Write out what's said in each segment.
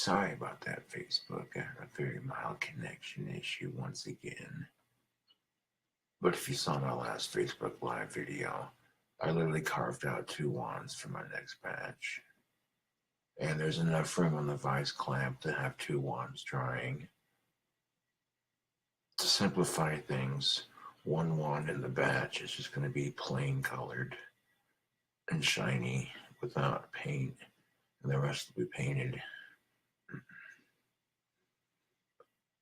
Sorry about that, Facebook. I had a very mild connection issue once again. But if you saw my last Facebook Live video, I literally carved out 2 wands for my next batch. And there's enough room on the vice clamp to have 2 wands drying. To simplify things, 1 wand in the batch is just going to be plain colored and shiny without paint, and the rest will be painted.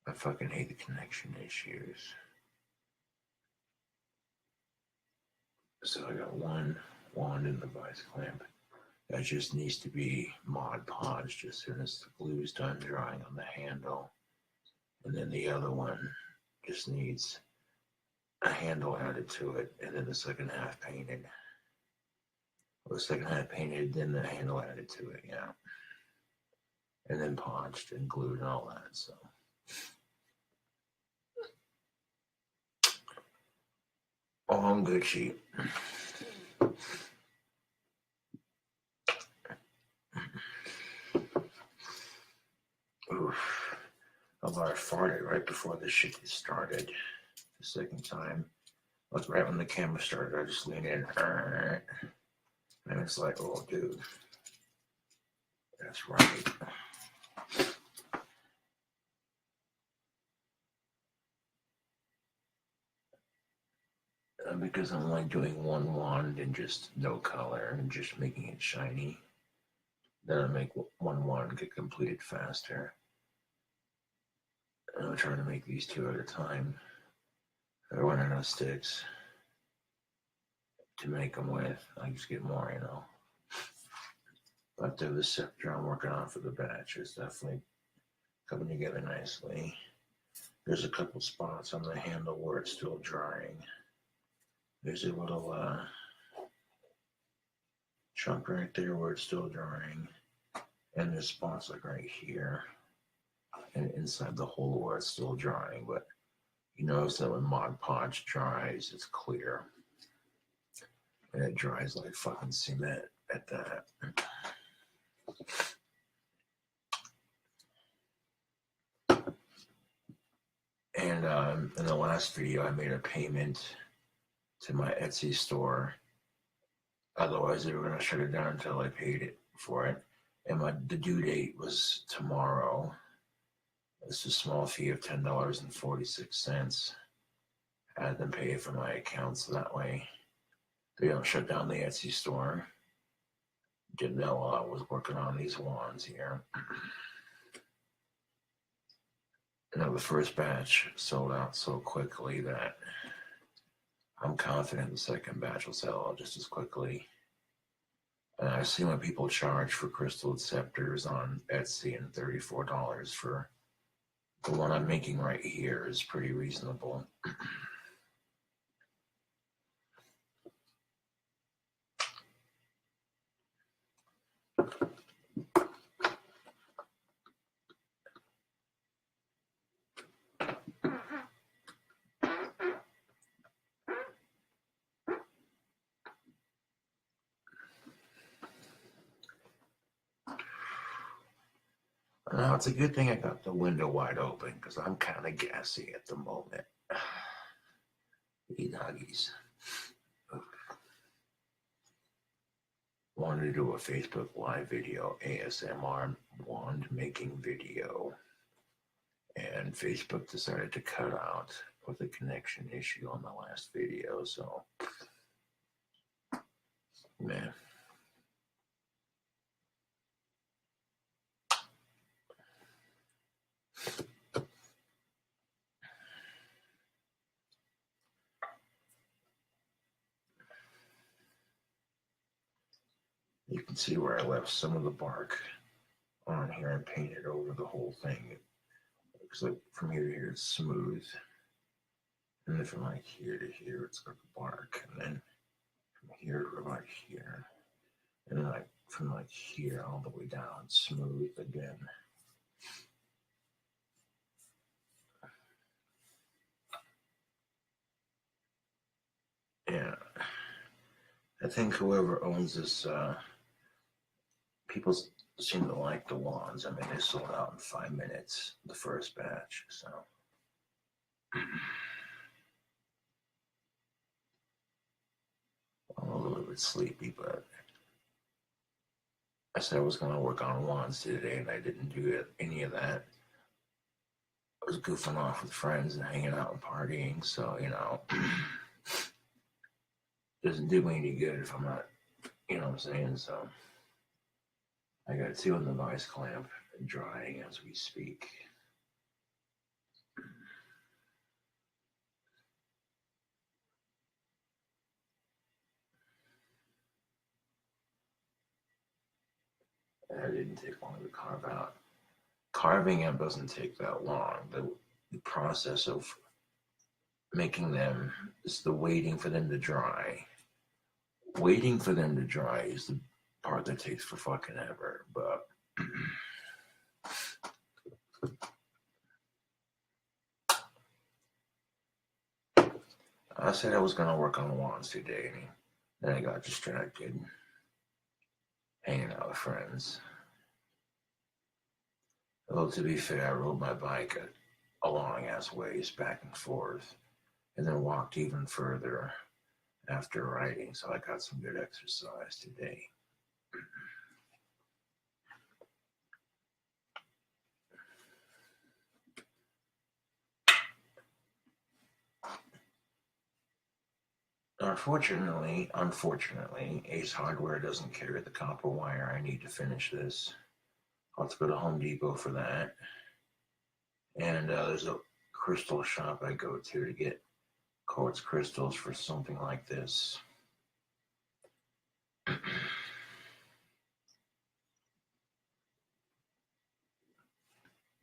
I fucking hate the connection issues. So I got 1 wand in the vice clamp that just needs to be Mod Podged as soon as the glue's done drying on the handle. And then the other one just needs a handle added to it, and then the second half painted. Well, the second half painted, then the handle added to it, yeah. And then podged and glued and all that, so. Oh, I'm good, sheep. Oof. I farted right before this shit started. The second time. Like right when the camera started, I just leaned in. And it's like, oh, dude. That's right. Because I'm like doing 1 wand and just no color and just making it shiny. That'll make 1 wand get completed faster. And I'm trying to make these 2 at a time. I run out of sticks to make them with. I just get more, you know. But the scepter I'm working on for the batch is definitely coming together nicely. There's a couple spots on the handle where it's still drying. There's a little chunk right there where it's still drying. And there's spots like right here and inside the hole where it's still drying. But you notice that when Mod Podge dries, it's clear. And it dries like fucking cement at that. And in the last video, I made a payment to my Etsy store. Otherwise, they were going to shut it down until I paid it for it. And the due date was tomorrow. It's a small fee of $10.46. I had them pay it from my account, so that way they don't shut down the Etsy store. Didn't know while I was working on these wands here. Now, the first batch sold out so quickly that I'm confident the second batch will sell out just as quickly. And I've seen what people charge for crystal scepters on Etsy, and $34 for the one I'm making right here is pretty reasonable. Now, it's a good thing I got the window wide open because I'm kind of gassy at the moment. Eat huggies. Wanted to do a Facebook Live video, ASMR wand making video. And Facebook decided to cut out with a connection issue on the last video, so, man. You can see where I left some of the bark on here and painted over the whole thing. It looks like from here to here it's smooth. And then from like here to here it's got the bark. And then from here to like here. And then like from like here all the way down, smooth again. Yeah. I think whoever owns this people seem to like the wands. I mean, they sold out in 5 minutes, the first batch, so. I'm a little bit sleepy, but I said I was going to work on wands today, and I didn't do any of that. I was goofing off with friends and hanging out and partying, so, doesn't do me any good if I'm not, you know what I'm saying? So I got 2 in the vice clamp drying as we speak. That didn't take long to carve out. Carving them doesn't take that long. The process of making them is the waiting for them to dry. Waiting for them to dry is the part that takes for fucking ever. But I said I was gonna work on wands today, and then I got distracted, hanging out with friends. Although to be fair, I rode my bike a long ass ways back and forth, and then walked even further after riding, so I got some good exercise today. Unfortunately, Ace Hardware doesn't carry the copper wire I need to finish this. I'll have to go to Home Depot for that. And there's a crystal shop I go to get quartz crystals for something like this.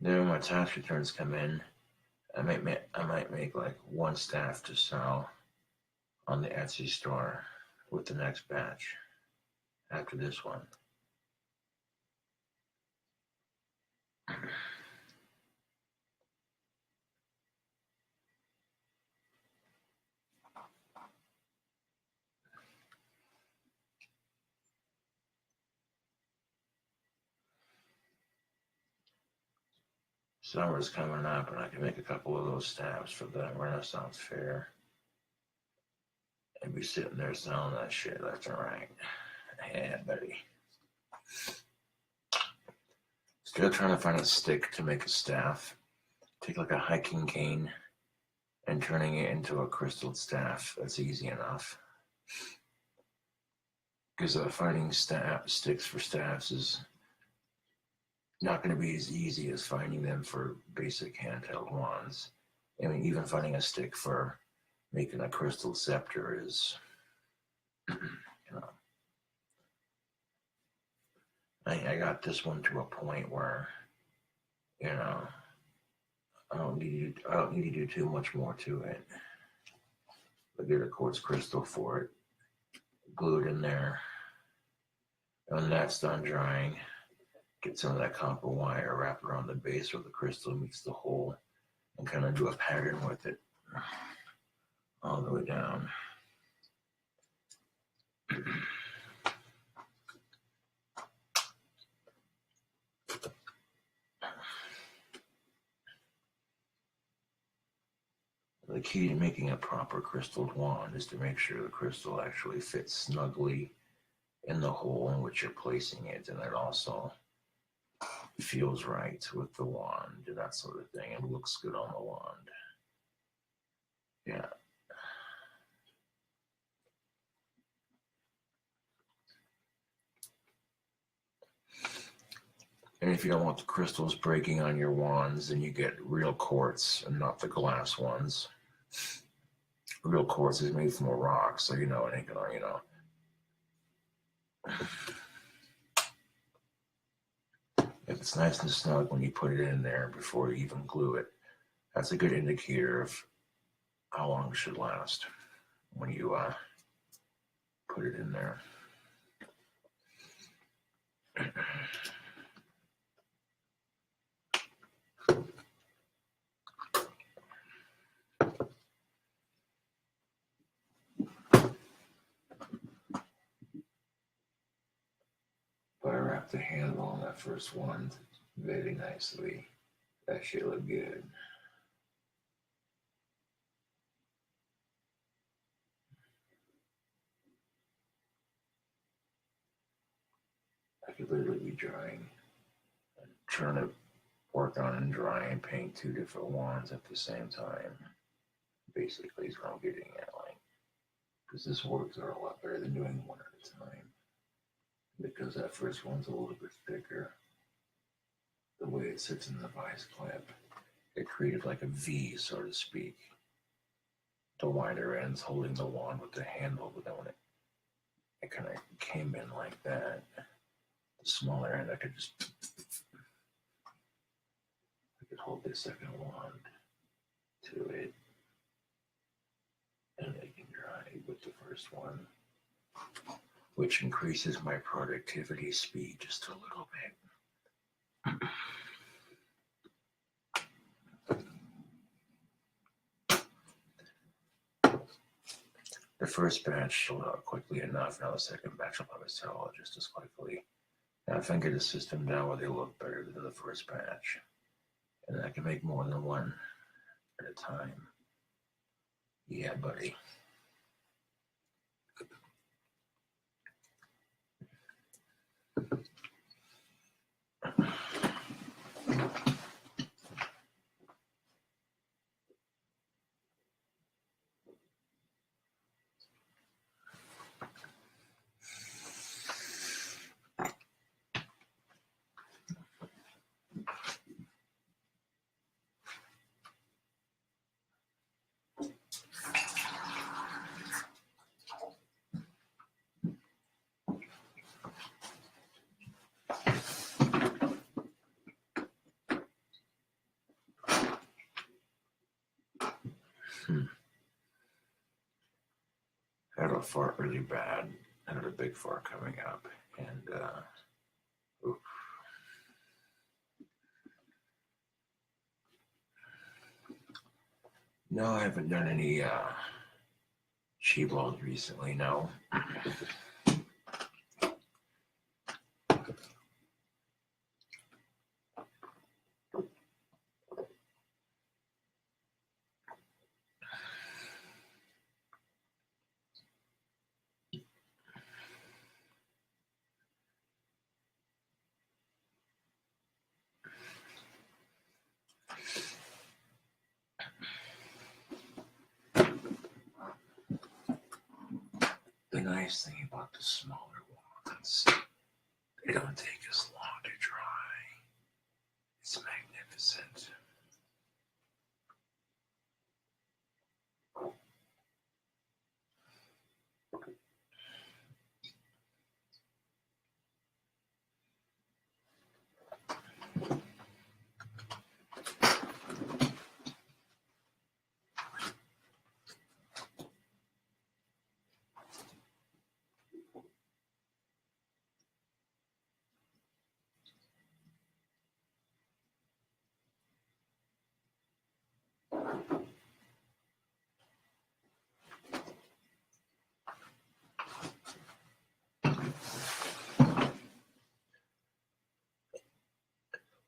Then when my tax returns come in, I might make like 1 staff to sell on the Etsy store with the next batch after this one. Summer's coming up, and I can make a couple of those staffs for the Renaissance Fair. And be sitting there selling that shit left and right. Yeah, buddy. Still trying to find a stick to make a staff. Take like a hiking cane and turning it into a crystal staff. That's easy enough. Because finding sticks for staffs is not going to be as easy as finding them for basic handheld wands. I mean, even finding a stick for making a crystal scepter is, I got this one to a point where, I don't need to do too much more to it. I get a quartz crystal for it, glue it in there. And when that's done drying, get some of that copper wire, wrap it around the base where the crystal meets the hole, and kind of do a pattern with it all the way down. The key to making a proper crystalled wand is to make sure the crystal actually fits snugly in the hole in which you're placing it, and it also feels right with the wand and that sort of thing. It looks good on the wand. Yeah. And if you don't want the crystals breaking on your wands, then you get real quartz and not the glass ones. Real quartz is made from a rock, so it ain't gonna, If it's nice and snug when you put it in there before you even glue it, that's a good indicator of how long it should last when you put it in there. But I wrap the handle on that first one very nicely. That should look good. I could literally be drying and trying to work on and dry and paint two different wands at the same time. Basically, is what I'm getting at, like, because this works are a lot better than doing one at a time. Because that first one's a little bit thicker. The way it sits in the vice clip, it created like a V, so to speak. The wider end's holding the wand with the handle, but then when it kind of came in like that, the smaller end, I could hold this second wand to it, and it can dry with the first one, which increases my productivity speed just a little bit. The first batch sold out quickly enough. Now the second batch will probably sell out just as quickly. Now if I can get a system down where they look better than the first batch, and I can make more than one at a time. Yeah, buddy. I had a fart really bad. I had a big fart coming up, and oof. No, I haven't done any chi balls recently. No. The nice thing about the smaller ones, they don't take as long to dry. It's magnificent.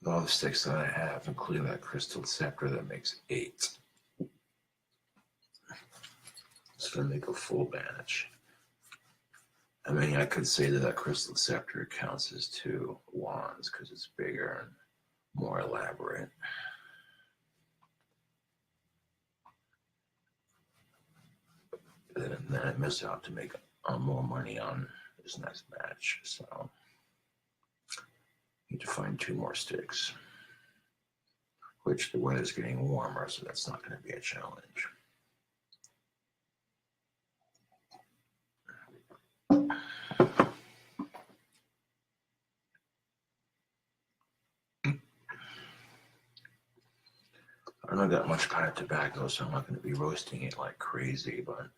All the sticks that I have, including that crystal scepter that makes 8. It's going to make a full batch. I mean, I could say that crystal scepter counts as 2 wands because it's bigger and more elaborate. And then I miss out to make more money on this next batch. So need to find 2 more sticks, which the weather's getting warmer, so that's not going to be a challenge. I don't got much kind of tobacco, so I'm not going to be roasting it like crazy, but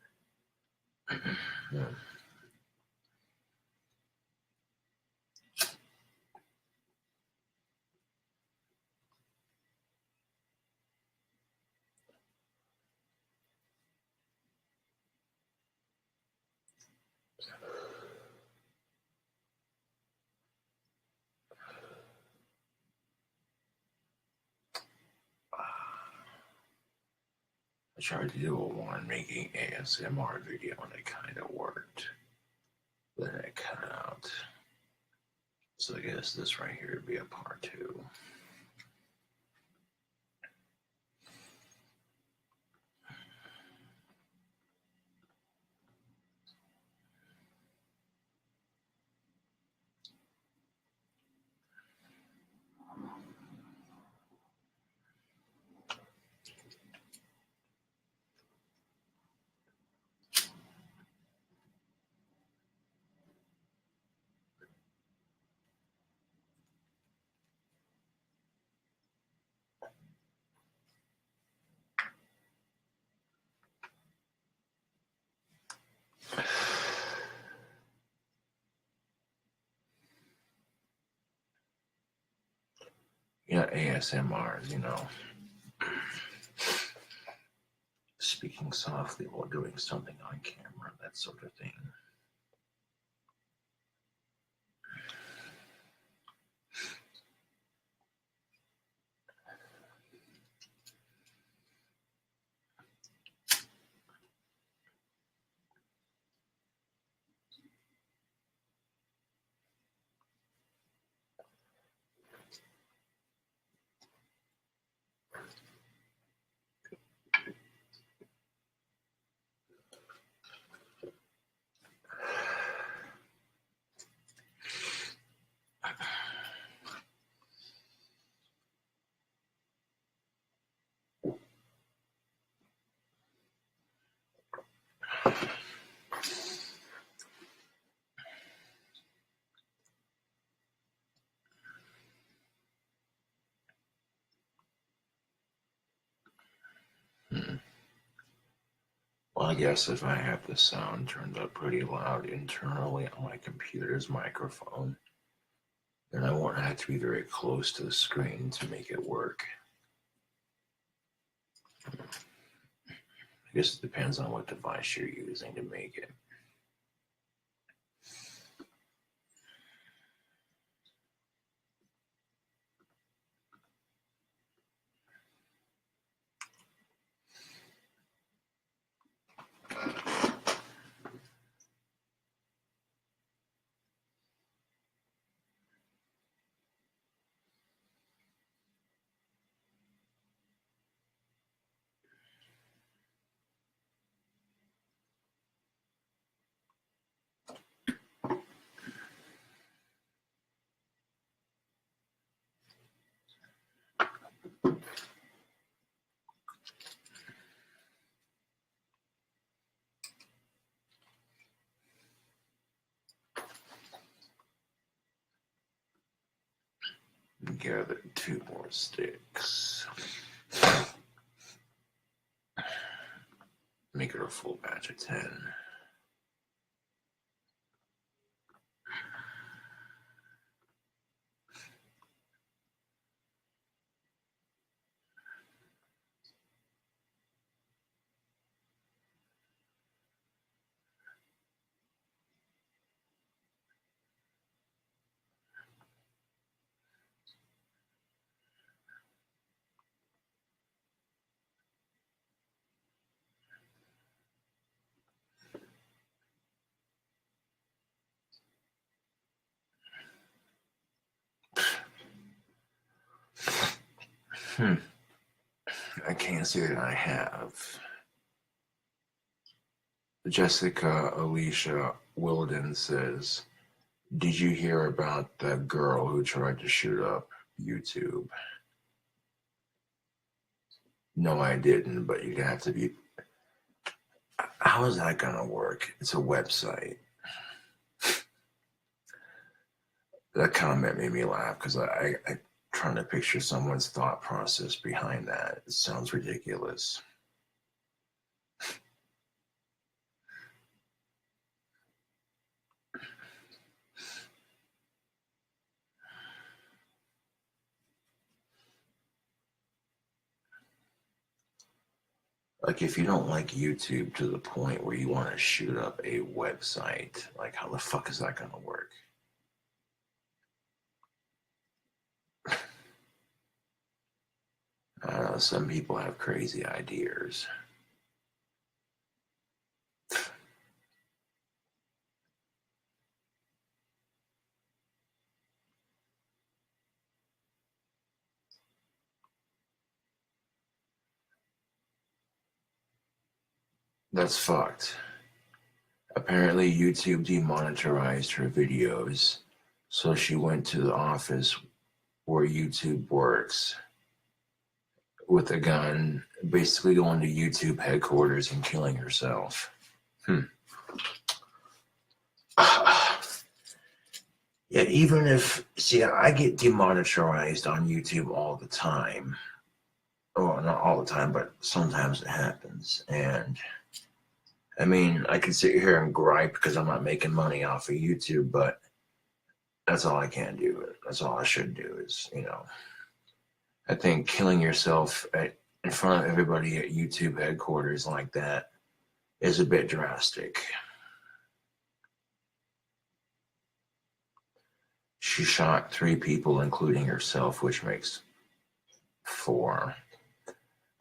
yeah. I tried to do a one making ASMR video and it kind of worked. Then it cut out. So I guess this right here would be a part 2. Yeah, ASMRs, speaking softly while doing something on camera, that sort of thing. Well, I guess if I have the sound turned up pretty loud internally on my computer's microphone, then I won't have to be very close to the screen to make it work. I guess it depends on what device you're using to make it. Gather 2 more sticks. Make it a full batch of 10. I can't say that I have. Jessica Alicia Wilden says, did you hear about that girl who tried to shoot up YouTube? No, I didn't, but you'd have to be... How is that going to work? It's a website. That comment made me laugh because I'm trying to picture someone's thought process behind that. It sounds ridiculous. Like, if you don't like YouTube to the point where you want to shoot up a website, like, how the fuck is that going to work? Some people have crazy ideas. That's fucked. Apparently, YouTube demonetized her videos, so she went to the office where YouTube works with a gun, basically going to YouTube headquarters and killing herself. Yeah, even if, see, I get demonetized on YouTube all the time. Well, not all the time, but sometimes it happens. And I mean, I can sit here and gripe because I'm not making money off of YouTube, but that's all I can do. That's all I should do is, I think killing yourself in front of everybody at YouTube headquarters like that is a bit drastic. She shot 3 people, including herself, which makes 4.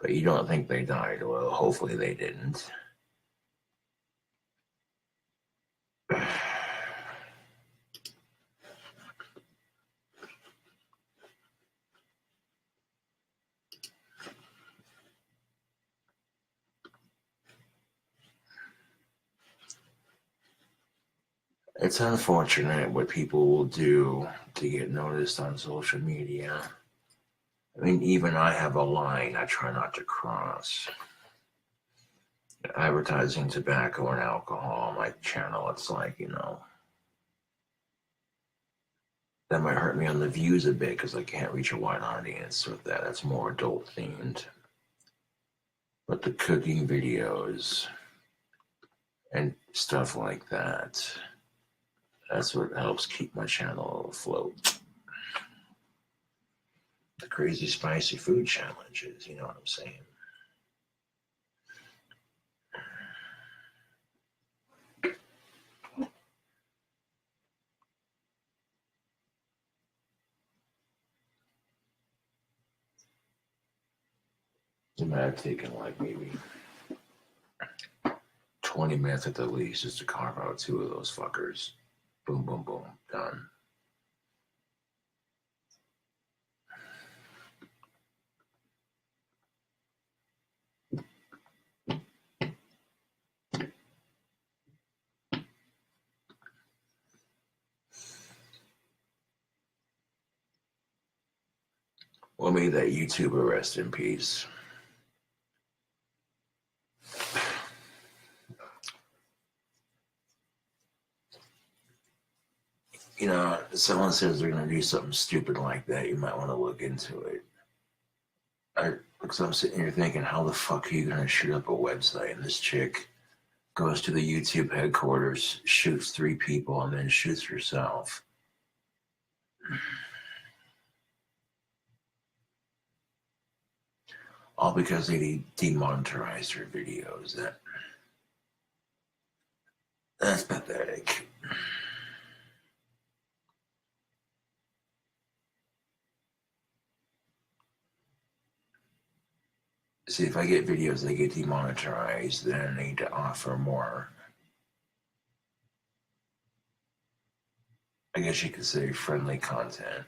But you don't think they died. Well, hopefully they didn't. It's unfortunate what people will do to get noticed on social media. I mean, even I have a line I try not to cross. Advertising tobacco and alcohol on my channel, it's like, that might hurt me on the views a bit because I can't reach a wide audience with that. That's more adult themed. But the cooking videos and stuff like that, that's what helps keep my channel afloat. The crazy spicy food challenges, you know what I'm saying? It might have taken like maybe 20 minutes at the least just to carve out 2 of those fuckers. Boom, boom, boom, done. Well, may that YouTuber rest in peace. Someone says they're going to do something stupid like that, you might want to look into it. Because I'm sitting here thinking, how the fuck are you going to shoot up a website? And this chick goes to the YouTube headquarters, shoots 3 people, and then shoots herself. All because they demonetized her videos. That's pathetic. See, if I get videos that get demonetized, then I need to offer more, I guess you could say, friendly content.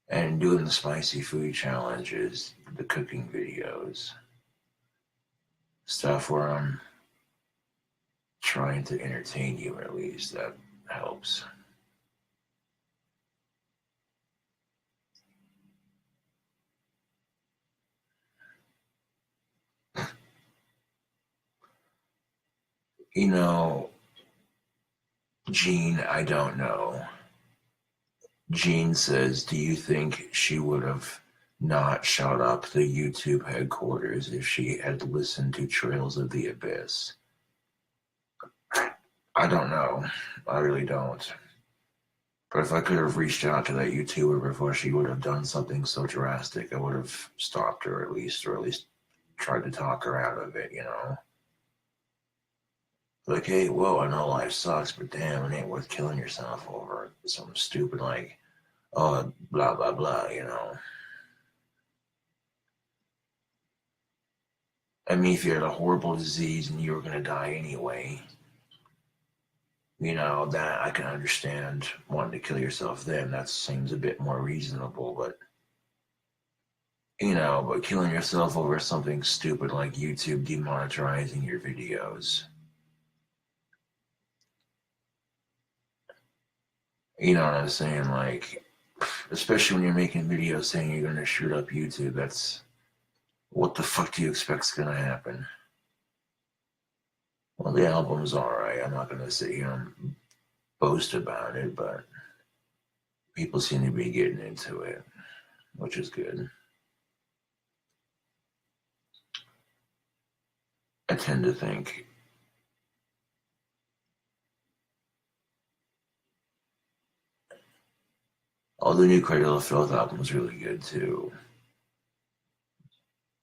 And doing the spicy food challenges, the cooking videos, stuff where I'm trying to entertain you, at least, that helps. Gene, I don't know. Gene says, do you think she would have not shot up the YouTube headquarters if she had listened to Trails of the Abyss? I don't know. I really don't. But if I could have reached out to that YouTuber before she would have done something so drastic, I would have stopped her or at least tried to talk her out of it, Like, hey, whoa, I know life sucks, but damn, it ain't worth killing yourself over something stupid like, oh, blah, blah, blah, I mean, if you had a horrible disease and you were going to die anyway, that I can understand wanting to kill yourself then. That seems a bit more reasonable, but But killing yourself over something stupid like YouTube demonetizing your videos. You know what I'm saying? Like, especially when you're making videos saying you're gonna shoot up YouTube, that's what the fuck do you expect's gonna happen? Well, the album's alright. I'm not gonna sit here and boast about it, but people seem to be getting into it, which is good. I tend to think the new Cradle of Filth album was really good too,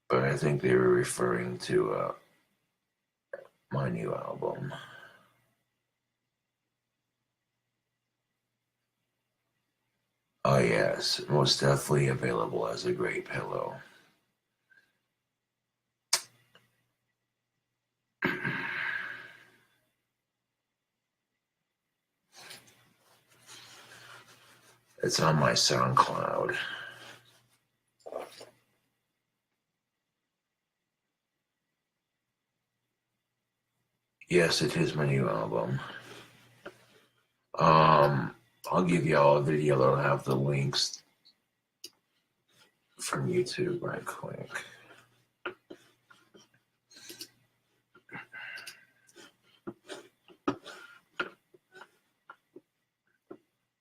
but I think they were referring to my new album. Oh yes, most definitely available as a great pillow. It's on my SoundCloud. Yes, it is my new album. I'll give y'all a video that'll have the links from YouTube right quick.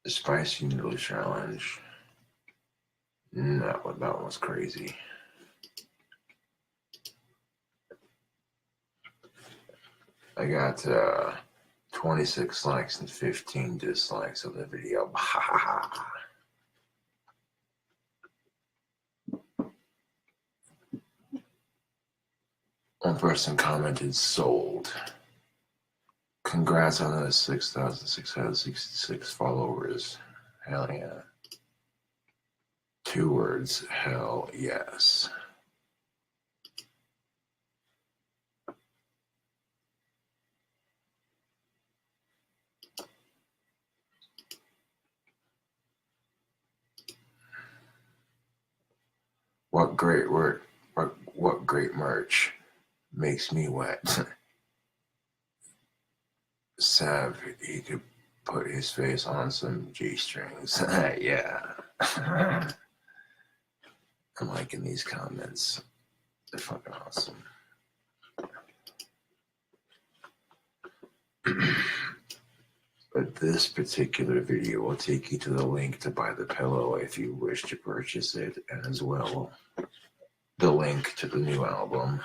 The Spicy Noodle Challenge. That one was crazy. I got 26 likes and 15 dislikes on the video. One person commented, sold. Congrats on the 6,666 followers. Hell yeah. 2 words, hell yes. What great work, what great merch. Makes me wet. Sav, he could put his face on some G-strings. Yeah. I'm liking these comments. They're fucking awesome. But this particular video will take you to the link to buy the pillow if you wish to purchase it, and as well the link to the new album.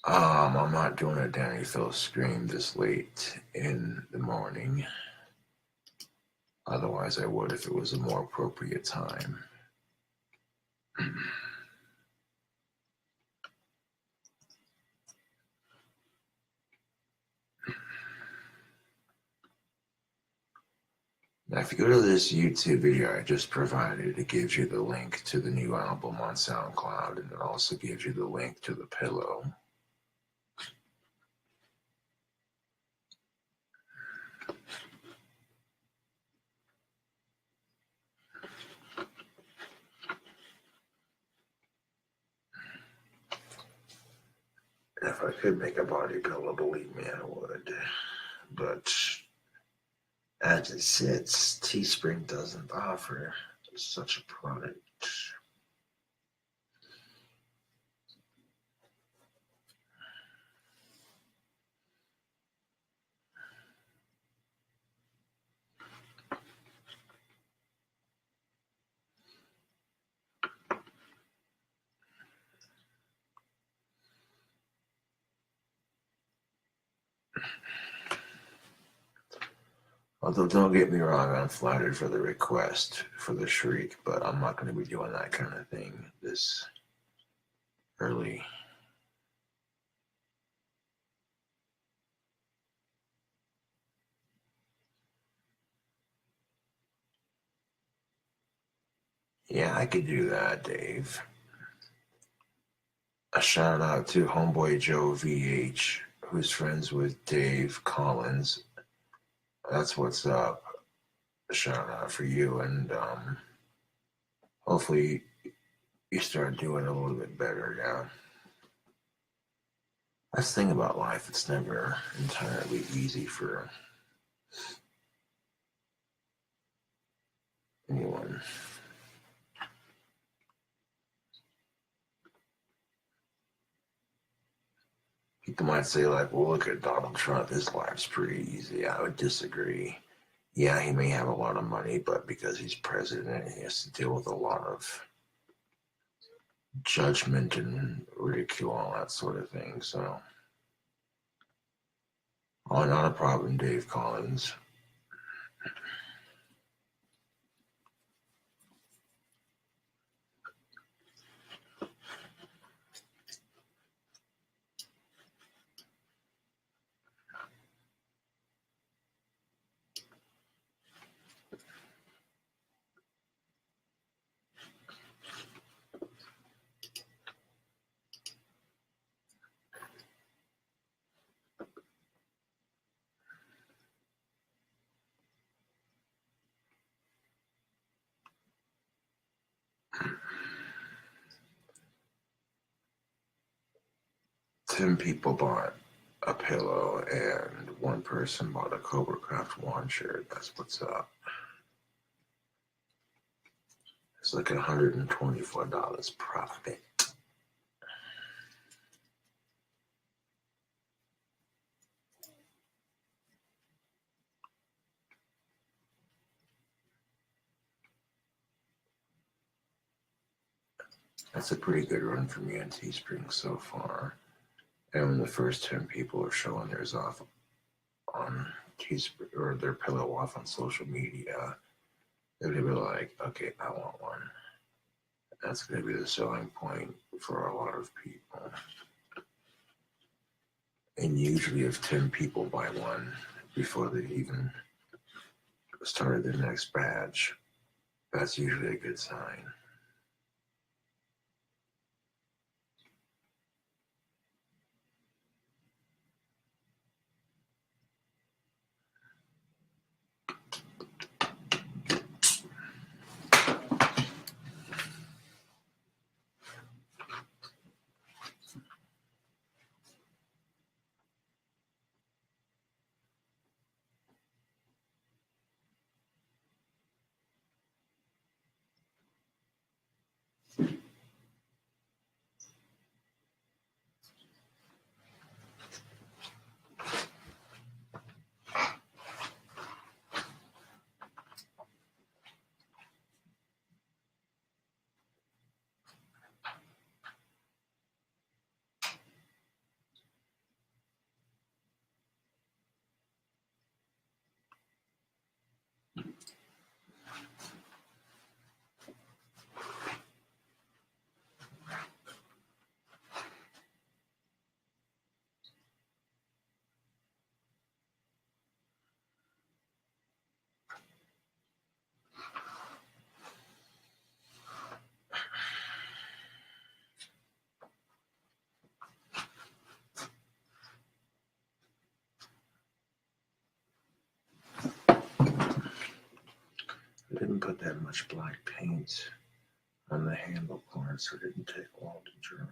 I'm not doing a Danny Phil scream this late in the morning. Otherwise, I would if it was a more appropriate time. Now, if you go to this YouTube video I just provided, it gives you the link to the new album on SoundCloud, and it also gives you the link to the pillow. If I could make a body pillow, believe me, I would. But as it sits, Teespring doesn't offer such a product. Although, don't get me wrong, I'm flattered for the request for the shriek, but I'm not going to be doing that kind of thing this early. Yeah, I could do that, Dave. A shout out to homeboy Joe VH, who's friends with Dave Collins. That's what's up. shout out for you, and hopefully you start doing a little bit better now. That's the thing about life, it's never entirely easy for anyone. People might say, like, well, look at Donald Trump, his life's pretty easy. I would disagree. Yeah, he may have a lot of money, but because he's president, he has to deal with a lot of judgment and ridicule, all that sort of thing. So, oh, not a problem, Dave Collins. 10 people bought a pillow and one person bought a CobraCraft one shirt. That's what's up. It's like $124 profit. That's a pretty good run for me on Teespring so far. And when the first 10 people are showing theirs off on Teespring or their pillow off on social media, they're gonna be like, okay, I want one. That's gonna be the selling point for a lot of people. And usually if 10 people buy one before they even started their next batch, that's usually a good sign. I didn't put that much black paint on the handle part, so it didn't take long to dry.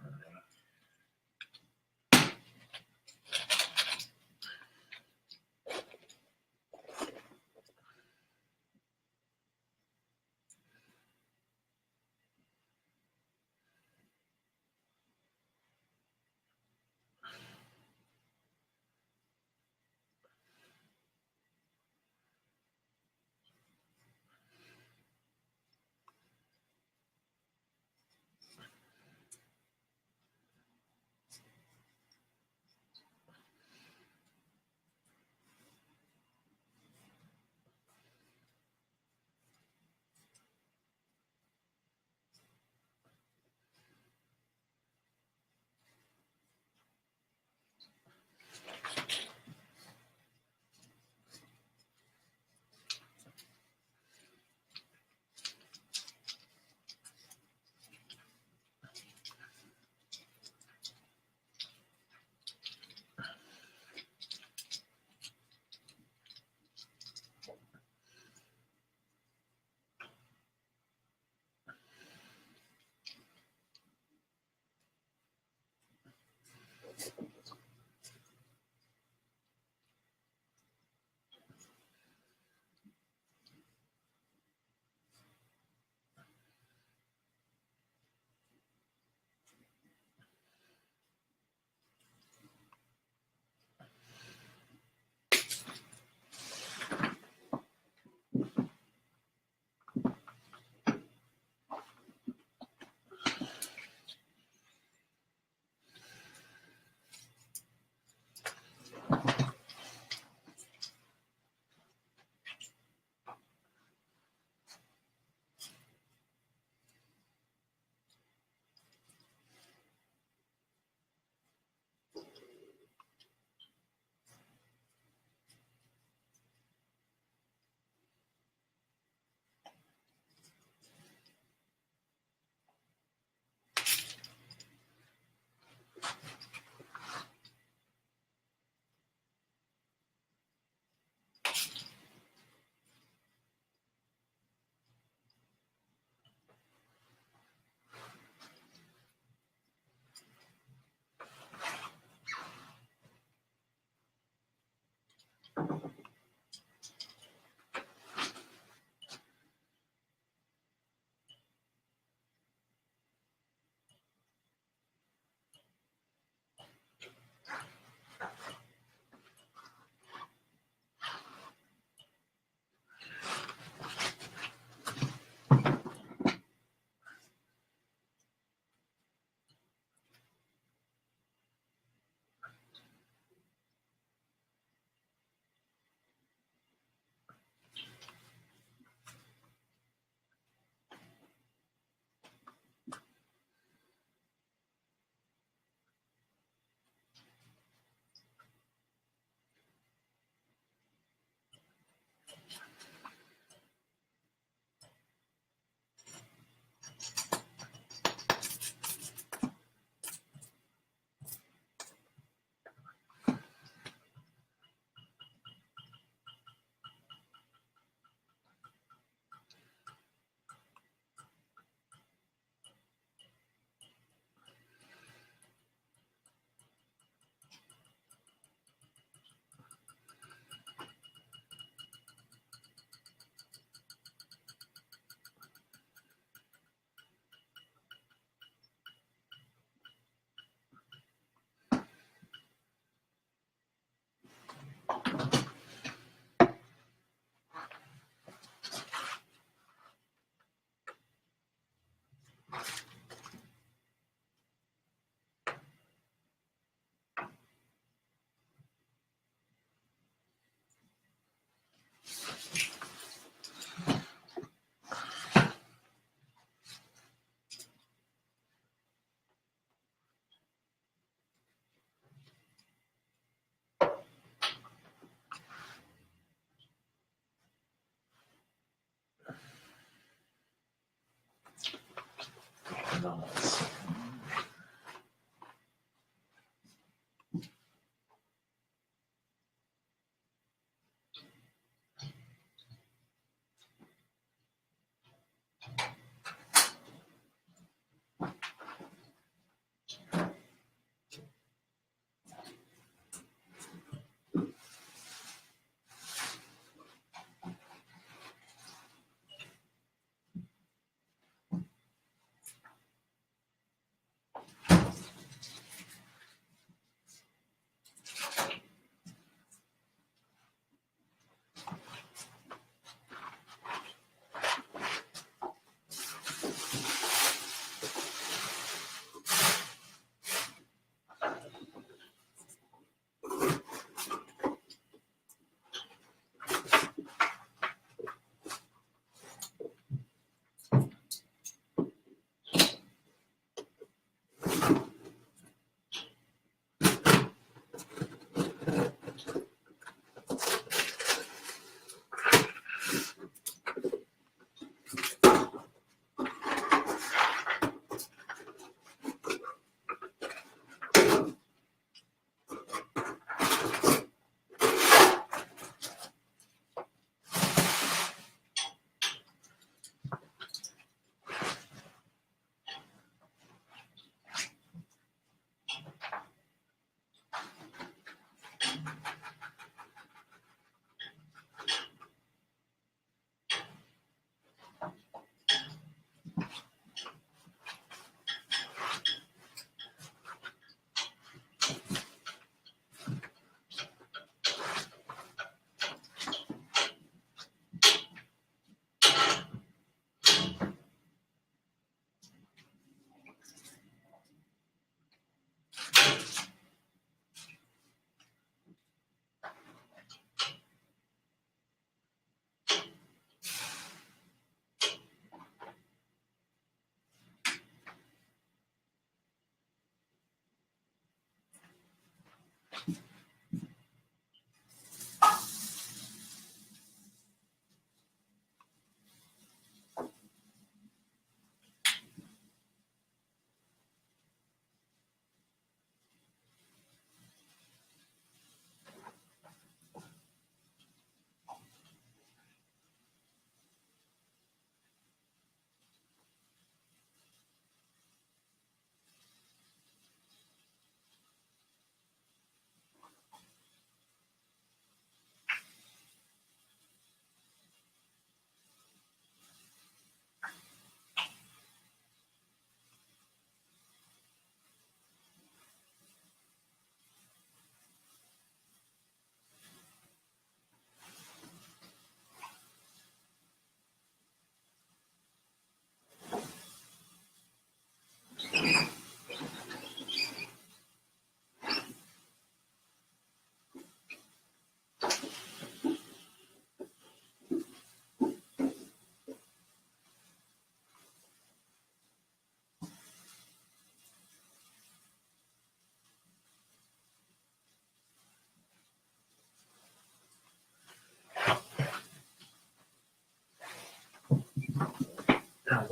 Nice.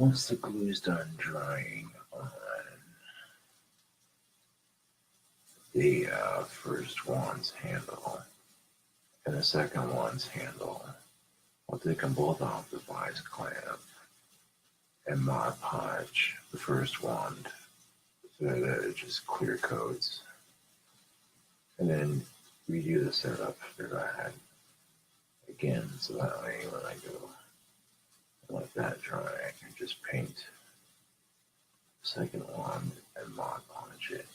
once the glue is done drying on the first one's handle and the second one's handle, I'll take them both off the vice clamp and Mod Podge the first wand so that it just clear coats, and then redo the setup that I had again, so that way when I go let that dry, I can just paint the second wand and Mod Podge it.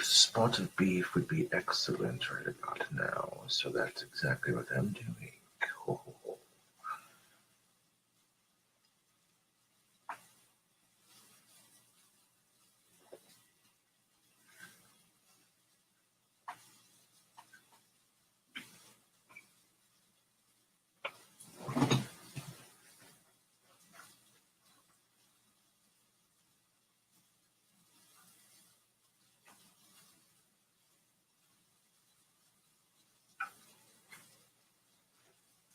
Spotted beef would be excellent right about now, so that's exactly what I'm doing. Ho, ho, ho.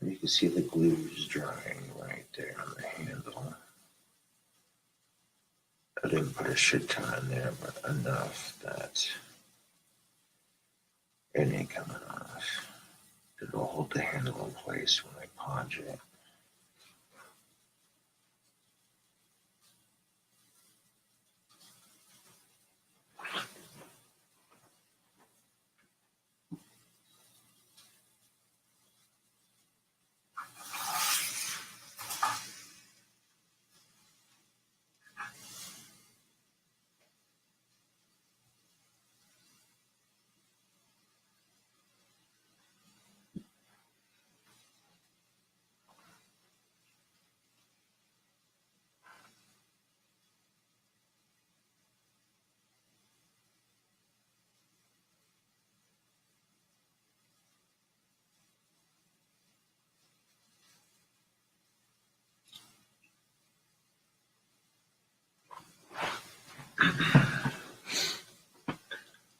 You can see the glue's drying right there on the handle. I didn't put a shit ton in there, but enough that it ain't coming off. It'll hold the handle in place when I podge it.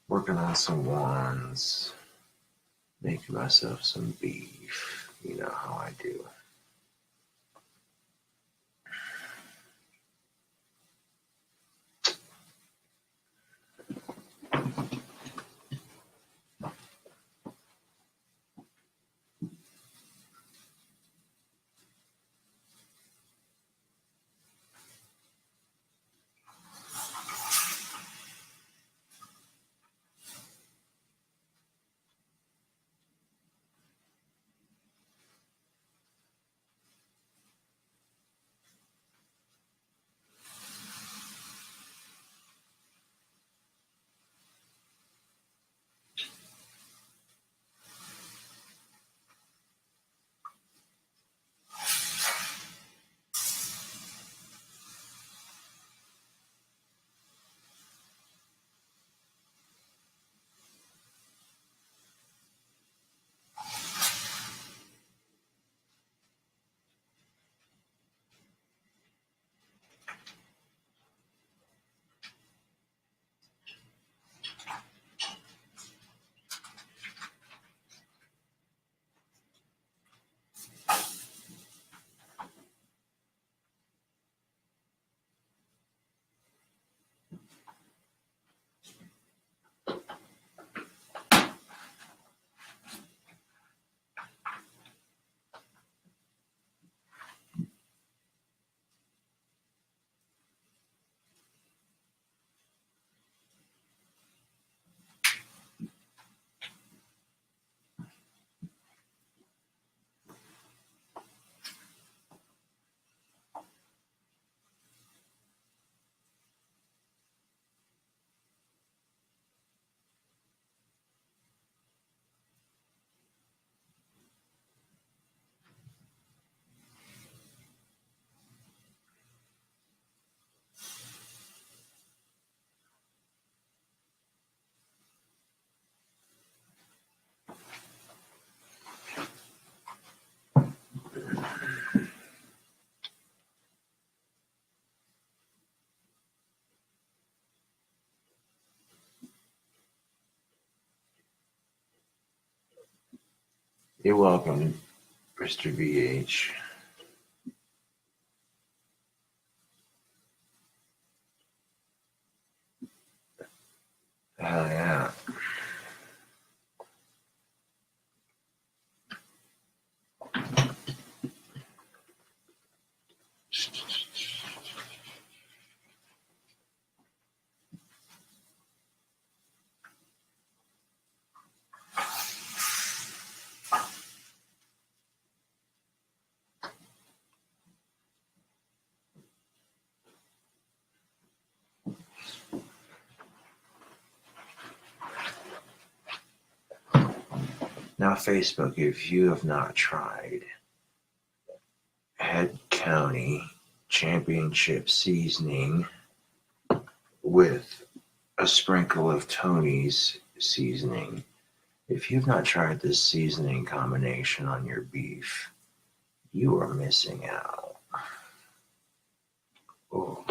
Working on some wands, making myself some beef. You know how I do. You're welcome, Mr. VH. Hell yeah. Now, Facebook, if you have not tried Head County Championship seasoning with a sprinkle of Tony's seasoning, if you've not tried this seasoning combination on your beef, you are missing out. Oh.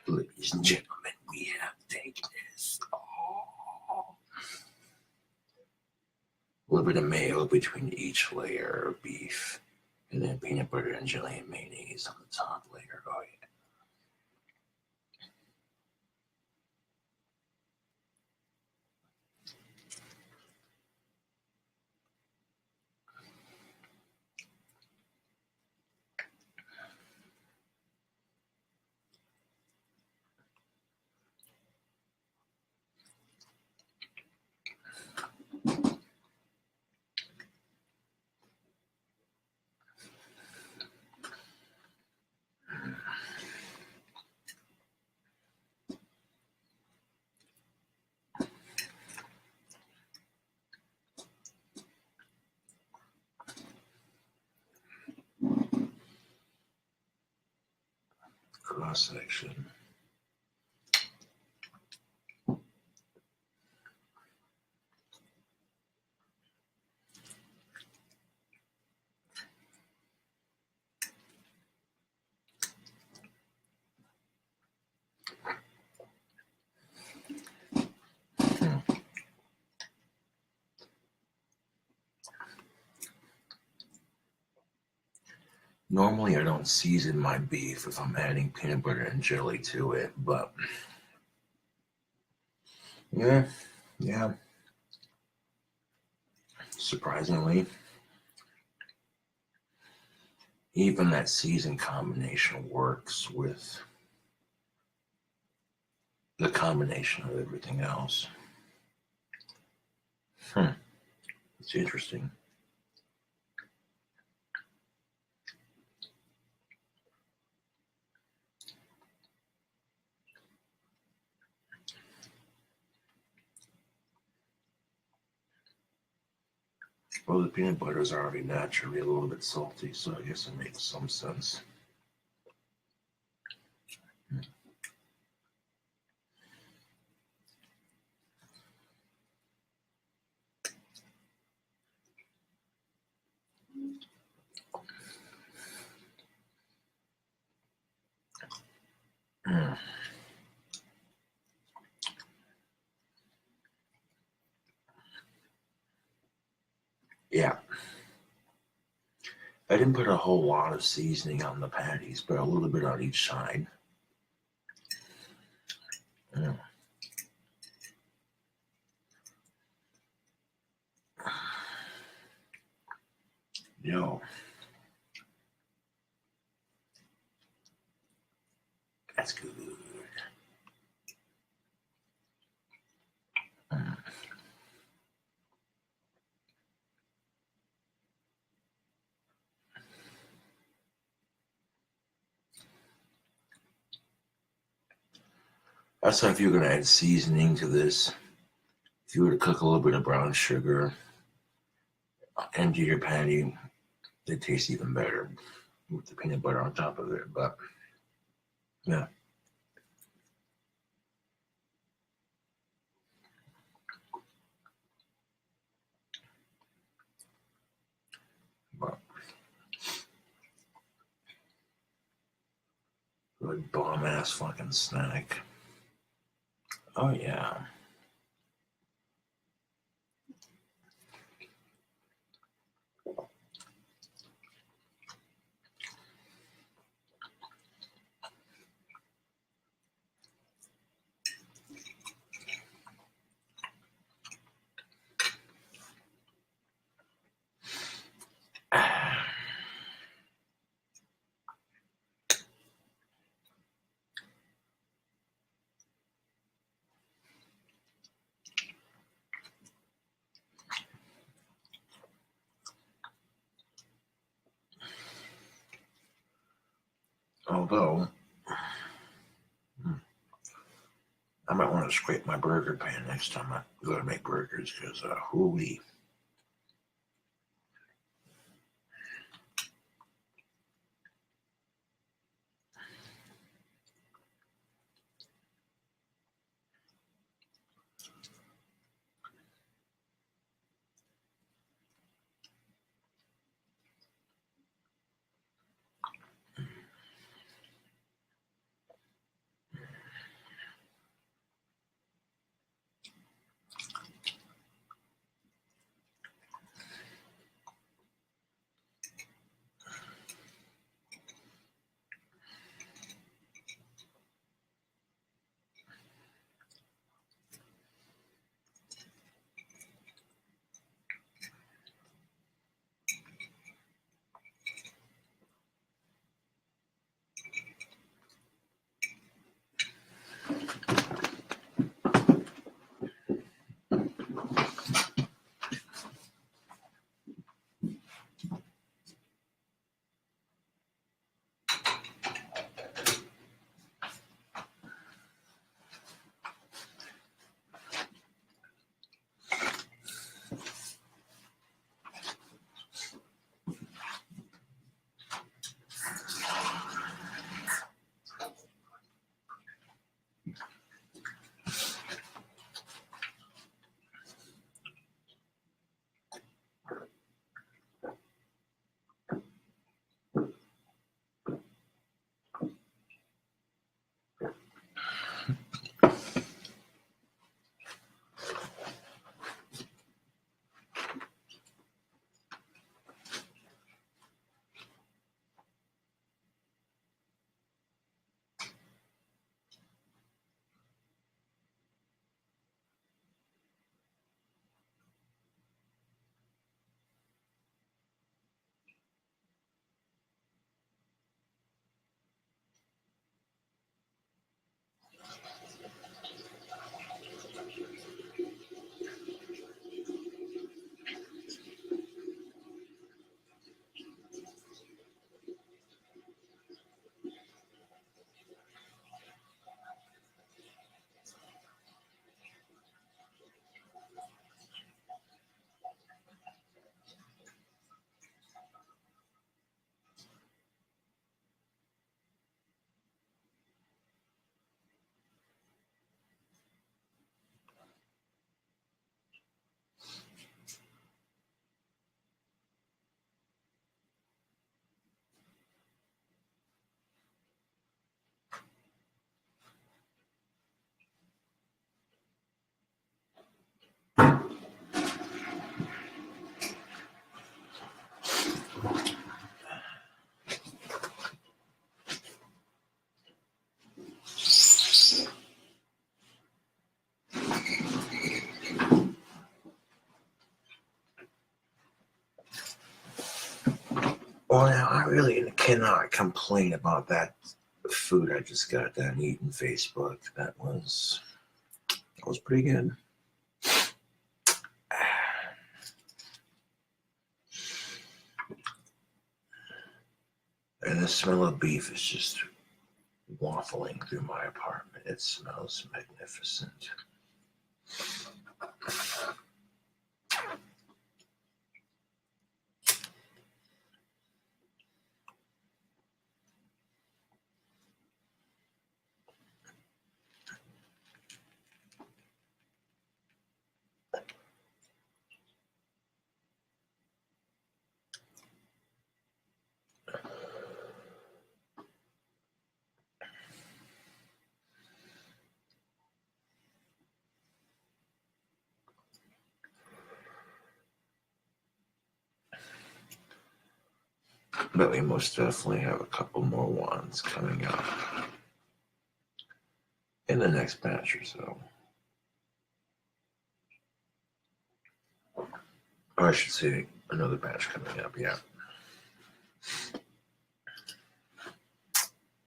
Ladies and gentlemen, we have thickness. Oh. A little bit of mayo between each layer of beef, and then peanut butter and jelly and mayonnaise on the top layer. Oh yeah. Cross section. Normally, I don't season my beef if I'm adding peanut butter and jelly to it, but yeah, surprisingly, even that season combination works with the combination of everything else. It's interesting. Well, the peanut butter is already naturally a little bit salty, so I guess it makes some sense. Yeah. I didn't put a whole lot of seasoning on the patties, but a little bit on each side. Yo, that's good. That's how if you're going to add seasoning to this, if you were to cook a little bit of brown sugar into your patty, it tastes even better with the peanut butter on top of it. But yeah. But good bomb ass fucking snack. Oh yeah. Although, I might want to scrape my burger pan next time I go to make burgers, because hoo-wee. Well, now I really cannot complain about that food I just got done eating. Facebook. That was pretty good. And the smell of beef is just waffling through my apartment. It smells magnificent. But we most definitely have a couple more ones coming up in the next batch or so. Or I should say another batch coming up, yeah.